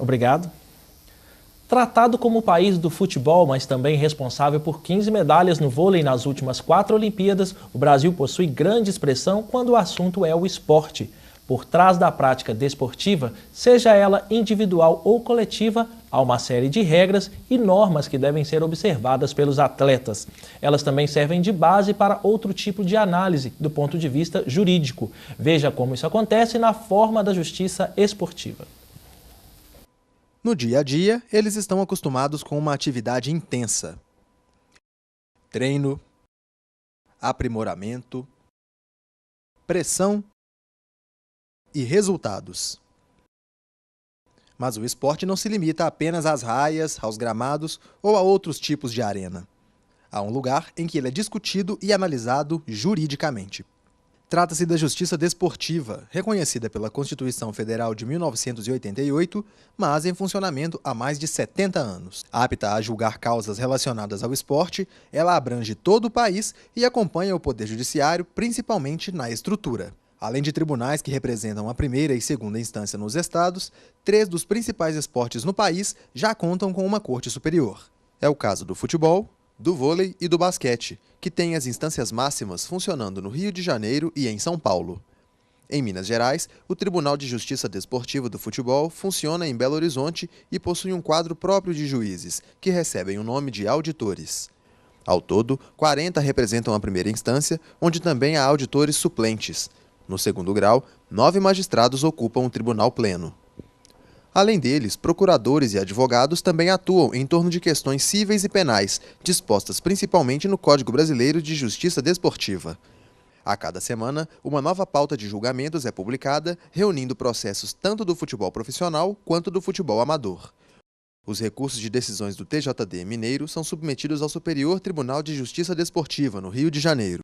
Obrigado. Tratado como o país do futebol, mas também responsável por 15 medalhas no vôlei nas últimas 4 Olimpíadas, o Brasil possui grande expressão quando o assunto é o esporte. Por trás da prática desportiva, seja ela individual ou coletiva, há uma série de regras e normas que devem ser observadas pelos atletas. Elas também servem de base para outro tipo de análise do ponto de vista jurídico. Veja como isso acontece na forma da justiça esportiva. No dia a dia, eles estão acostumados com uma atividade intensa. Treino, aprimoramento, pressão e resultados. Mas o esporte não se limita apenas às raias, aos gramados ou a outros tipos de arena. Há um lugar em que ele é discutido e analisado juridicamente. Trata-se da Justiça Desportiva, reconhecida pela Constituição Federal de 1988, mas em funcionamento há mais de 70 anos. Apta a julgar causas relacionadas ao esporte, ela abrange todo o país e acompanha o Poder Judiciário, principalmente na estrutura. Além de tribunais que representam a primeira e segunda instância nos estados, 3 dos principais esportes no país já contam com uma corte superior. É o caso do futebol, do vôlei e do basquete, que têm as instâncias máximas funcionando no Rio de Janeiro e em São Paulo. Em Minas Gerais, o Tribunal de Justiça Desportiva do Futebol funciona em Belo Horizonte e possui um quadro próprio de juízes, que recebem o nome de auditores. Ao todo, 40 representam a primeira instância, onde também há auditores suplentes. No segundo grau, 9 magistrados ocupam o tribunal pleno. Além deles, procuradores e advogados também atuam em torno de questões cíveis e penais, dispostas principalmente no Código Brasileiro de Justiça Desportiva. A cada semana, uma nova pauta de julgamentos é publicada, reunindo processos tanto do futebol profissional quanto do futebol amador. Os recursos de decisões do TJD Mineiro são submetidos ao Superior Tribunal de Justiça Desportiva, no Rio de Janeiro.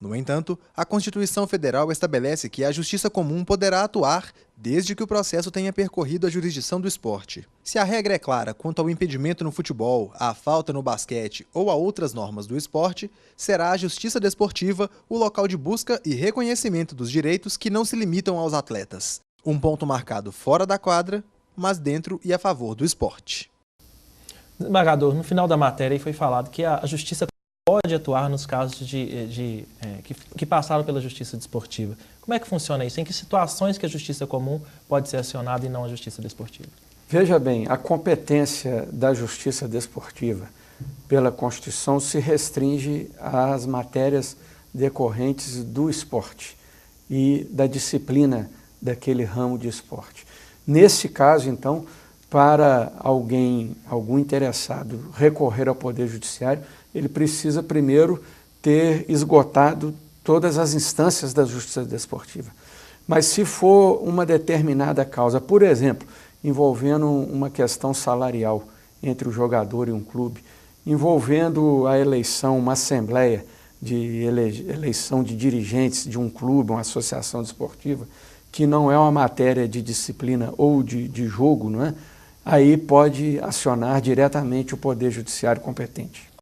No entanto, a Constituição Federal estabelece que a Justiça Comum poderá atuar desde que o processo tenha percorrido a jurisdição do esporte. Se a regra é clara quanto ao impedimento no futebol, à falta no basquete ou a outras normas do esporte, será a Justiça Desportiva o local de busca e reconhecimento dos direitos que não se limitam aos atletas. Um ponto marcado fora da quadra, mas dentro e a favor do esporte. Desembargador, no final da matéria foi falado que a Justiça pode atuar nos casos que passaram pela Justiça Desportiva. Como é que funciona isso? Em que situações que a Justiça Comum pode ser acionada e não a Justiça Desportiva? Veja bem, a competência da Justiça Desportiva pela Constituição se restringe às matérias decorrentes do esporte e da disciplina daquele ramo de esporte. Nesse caso, então, para algum interessado recorrer ao Poder Judiciário, ele precisa primeiro ter esgotado todas as instâncias da Justiça Desportiva. Mas se for uma determinada causa, por exemplo, envolvendo uma questão salarial entre o jogador e um clube, envolvendo a eleição, uma assembleia de eleição de dirigentes de um clube, uma associação desportiva, que não é uma matéria de disciplina ou de jogo, não é? Aí pode acionar diretamente o Poder Judiciário competente.